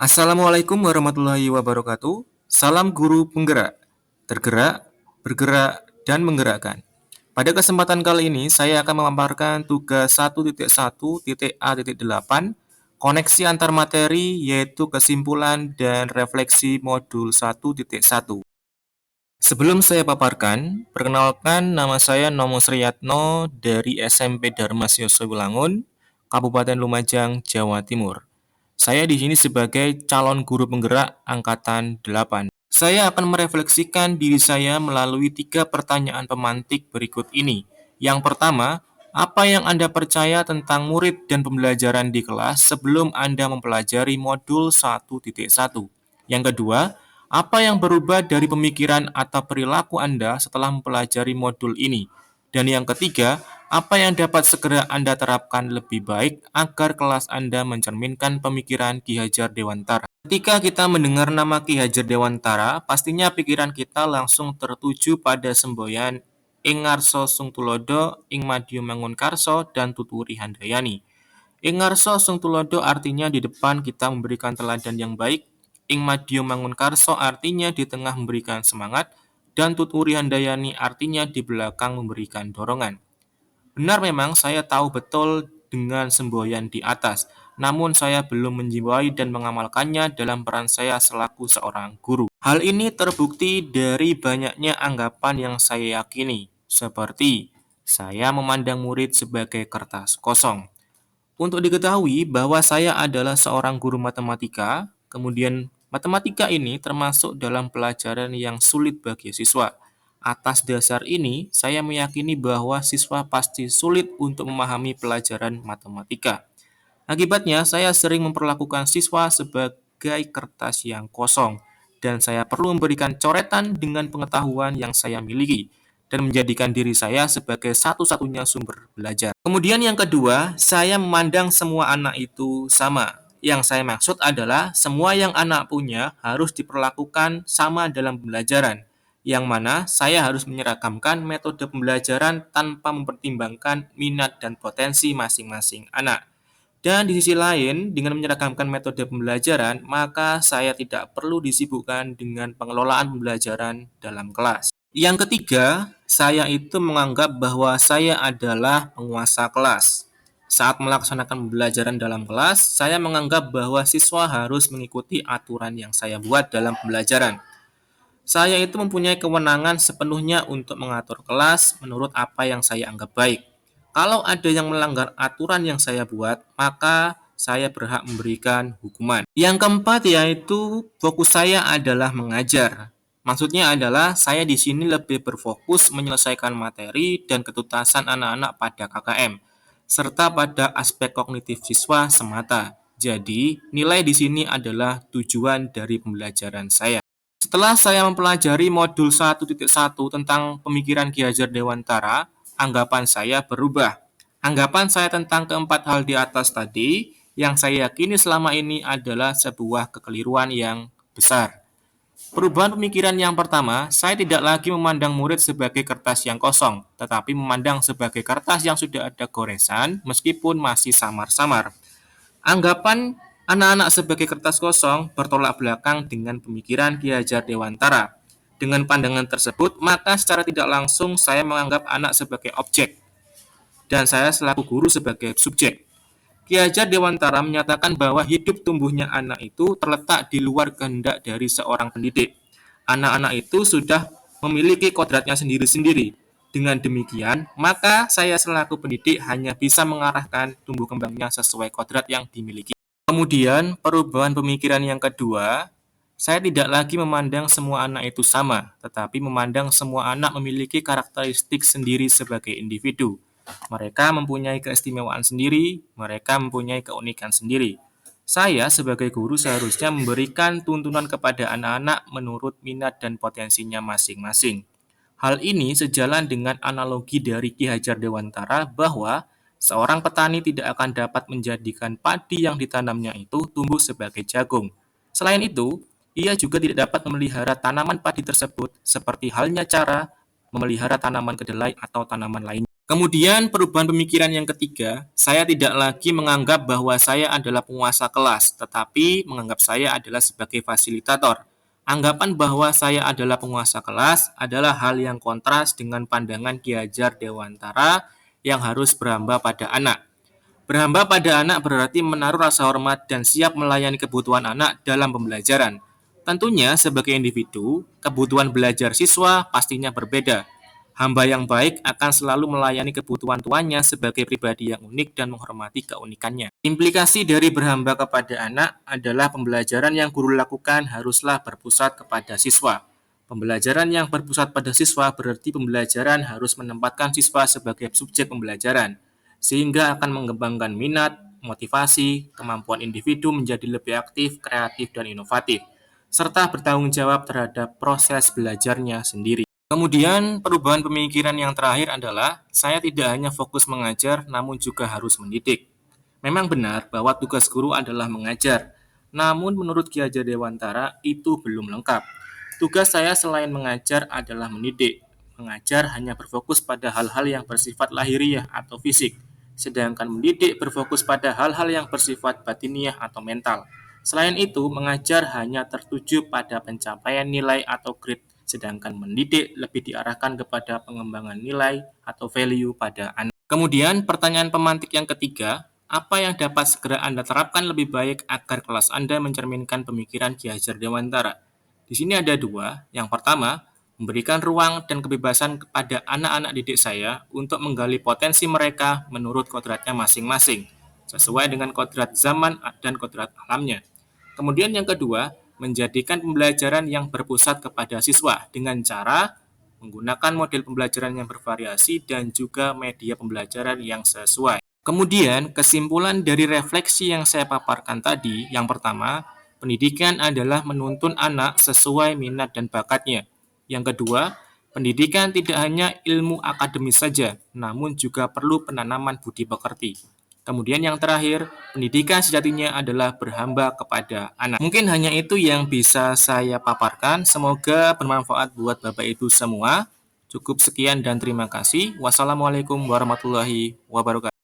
Assalamualaikum warahmatullahi wabarakatuh. Salam guru penggerak, tergerak, bergerak, dan menggerakkan. Pada kesempatan kali ini, saya akan memaparkan tugas 1.1.A.8, koneksi antar materi, yaitu kesimpulan dan refleksi modul 1.1. Sebelum saya paparkan, perkenalkan nama saya Nomo Sriyatno dari SMP Darmas Yosowilangun, Kabupaten Lumajang, Jawa Timur. Saya di sini sebagai calon guru penggerak angkatan 8. Saya akan merefleksikan diri saya melalui 3 pertanyaan pemantik berikut ini. Yang pertama, apa yang Anda percaya tentang murid dan pembelajaran di kelas sebelum Anda mempelajari modul 1.1? Yang kedua, apa yang berubah dari pemikiran atau perilaku Anda setelah mempelajari modul ini? Dan yang ketiga, apa yang dapat segera Anda terapkan lebih baik agar kelas Anda mencerminkan pemikiran Ki Hajar Dewantara? Ketika kita mendengar nama Ki Hajar Dewantara, pastinya pikiran kita langsung tertuju pada semboyan Ing Ngarso Sung Tulodo, Ing Madya Mangunkarso, dan Tuturi Handayani. Ing Ngarso Sung Tulodo artinya di depan kita memberikan teladan yang baik, Ing Madya Mangunkarso artinya di tengah memberikan semangat, dan Tuturi Handayani artinya di belakang memberikan dorongan. Benar memang saya tahu betul dengan semboyan di atas, namun saya belum menjiwai dan mengamalkannya dalam peran saya selaku seorang guru. Hal ini terbukti dari banyaknya anggapan yang saya yakini, seperti saya memandang murid sebagai kertas kosong. Untuk diketahui bahwa saya adalah seorang guru matematika, kemudian matematika ini termasuk dalam pelajaran yang sulit bagi siswa. Atas dasar ini, saya meyakini bahwa siswa pasti sulit untuk memahami pelajaran matematika. Akibatnya, saya sering memperlakukan siswa sebagai kertas yang kosong, dan saya perlu memberikan coretan dengan pengetahuan yang saya miliki, dan menjadikan diri saya sebagai satu-satunya sumber belajar. Kemudian yang kedua, saya memandang semua anak itu sama. Yang saya maksud adalah semua yang anak punya harus diperlakukan sama dalam pembelajaran, yang mana saya harus menyeragamkan metode pembelajaran tanpa mempertimbangkan minat dan potensi masing-masing anak. Dan di sisi lain, dengan menyeragamkan metode pembelajaran, maka saya tidak perlu disibukkan dengan pengelolaan pembelajaran dalam kelas. Yang ketiga, saya itu menganggap bahwa saya adalah penguasa kelas. Saat melaksanakan pembelajaran dalam kelas, saya menganggap bahwa siswa harus mengikuti aturan yang saya buat dalam pembelajaran. Saya itu mempunyai kewenangan sepenuhnya untuk mengatur kelas menurut apa yang saya anggap baik. Kalau ada yang melanggar aturan yang saya buat, maka saya berhak memberikan hukuman. Yang keempat yaitu fokus saya adalah mengajar. Maksudnya adalah saya di sini lebih berfokus menyelesaikan materi dan ketuntasan anak-anak pada KKM, serta pada aspek kognitif siswa semata. Jadi, nilai di sini adalah tujuan dari pembelajaran saya. Setelah saya mempelajari modul 1.1 tentang pemikiran Ki Hajar Dewantara, anggapan saya berubah. Anggapan saya tentang keempat hal di atas tadi yang saya yakini selama ini adalah sebuah kekeliruan yang besar. Perubahan pemikiran yang pertama, saya tidak lagi memandang murid sebagai kertas yang kosong, tetapi memandang sebagai kertas yang sudah ada goresan meskipun masih samar-samar. Anggapan anak-anak sebagai kertas kosong bertolak belakang dengan pemikiran Ki Hajar Dewantara. Dengan pandangan tersebut, maka secara tidak langsung saya menganggap anak sebagai objek dan saya selaku guru sebagai subjek. Ki Hajar Dewantara menyatakan bahwa hidup tumbuhnya anak itu terletak di luar kehendak dari seorang pendidik. Anak-anak itu sudah memiliki kodratnya sendiri-sendiri. Dengan demikian, maka saya selaku pendidik hanya bisa mengarahkan tumbuh kembangnya sesuai kodrat yang dimiliki. Kemudian, perubahan pemikiran yang kedua, saya tidak lagi memandang semua anak itu sama, tetapi memandang semua anak memiliki karakteristik sendiri sebagai individu. Mereka mempunyai keistimewaan sendiri, mereka mempunyai keunikan sendiri. Saya sebagai guru seharusnya memberikan tuntunan kepada anak-anak menurut minat dan potensinya masing-masing. Hal ini sejalan dengan analogi dari Ki Hajar Dewantara bahwa seorang petani tidak akan dapat menjadikan padi yang ditanamnya itu tumbuh sebagai jagung. Selain itu, ia juga tidak dapat memelihara tanaman padi tersebut seperti halnya cara memelihara tanaman kedelai atau tanaman lain. Kemudian perubahan pemikiran yang ketiga, saya tidak lagi menganggap bahwa saya adalah penguasa kelas, tetapi menganggap saya adalah sebagai fasilitator. Anggapan bahwa saya adalah penguasa kelas adalah hal yang kontras dengan pandangan Ki Hajar Dewantara yang harus berhamba pada anak. Berhamba pada anak berarti menaruh rasa hormat dan siap melayani kebutuhan anak dalam pembelajaran. Tentunya sebagai individu, kebutuhan belajar siswa pastinya berbeda. Hamba yang baik akan selalu melayani kebutuhan tuannya sebagai pribadi yang unik dan menghormati keunikannya. Implikasi dari berhamba kepada anak adalah pembelajaran yang guru lakukan haruslah berpusat kepada siswa. Pembelajaran yang berpusat pada siswa berarti pembelajaran harus menempatkan siswa sebagai subjek pembelajaran, sehingga akan mengembangkan minat, motivasi, kemampuan individu menjadi lebih aktif, kreatif, dan inovatif, serta bertanggung jawab terhadap proses belajarnya sendiri. Kemudian, perubahan pemikiran yang terakhir adalah saya tidak hanya fokus mengajar, namun juga harus mendidik. Memang benar bahwa tugas guru adalah mengajar, namun menurut Ki Hajar Dewantara itu belum lengkap. Tugas saya selain mengajar adalah mendidik. Mengajar hanya berfokus pada hal-hal yang bersifat lahiriah atau fisik, sedangkan mendidik berfokus pada hal-hal yang bersifat batiniah atau mental. Selain itu, mengajar hanya tertuju pada pencapaian nilai atau grade, sedangkan mendidik lebih diarahkan kepada pengembangan nilai atau value pada anak. Kemudian, pertanyaan pemantik yang ketiga, apa yang dapat segera Anda terapkan lebih baik agar kelas Anda mencerminkan pemikiran Ki Hajar Dewantara? Di sini ada dua. Yang pertama, memberikan ruang dan kebebasan kepada anak-anak didik saya untuk menggali potensi mereka menurut kodratnya masing-masing, sesuai dengan kodrat zaman dan kodrat alamnya. Kemudian yang kedua, menjadikan pembelajaran yang berpusat kepada siswa dengan cara menggunakan model pembelajaran yang bervariasi dan juga media pembelajaran yang sesuai. Kemudian, kesimpulan dari refleksi yang saya paparkan tadi, yang pertama, pendidikan adalah menuntun anak sesuai minat dan bakatnya. Yang kedua, pendidikan tidak hanya ilmu akademis saja, namun juga perlu penanaman budi pekerti. Kemudian yang terakhir, pendidikan sejatinya adalah berhamba kepada anak. Mungkin hanya itu yang bisa saya paparkan. Semoga bermanfaat buat Bapak Ibu semua. Cukup sekian dan terima kasih. Wassalamualaikum warahmatullahi wabarakatuh.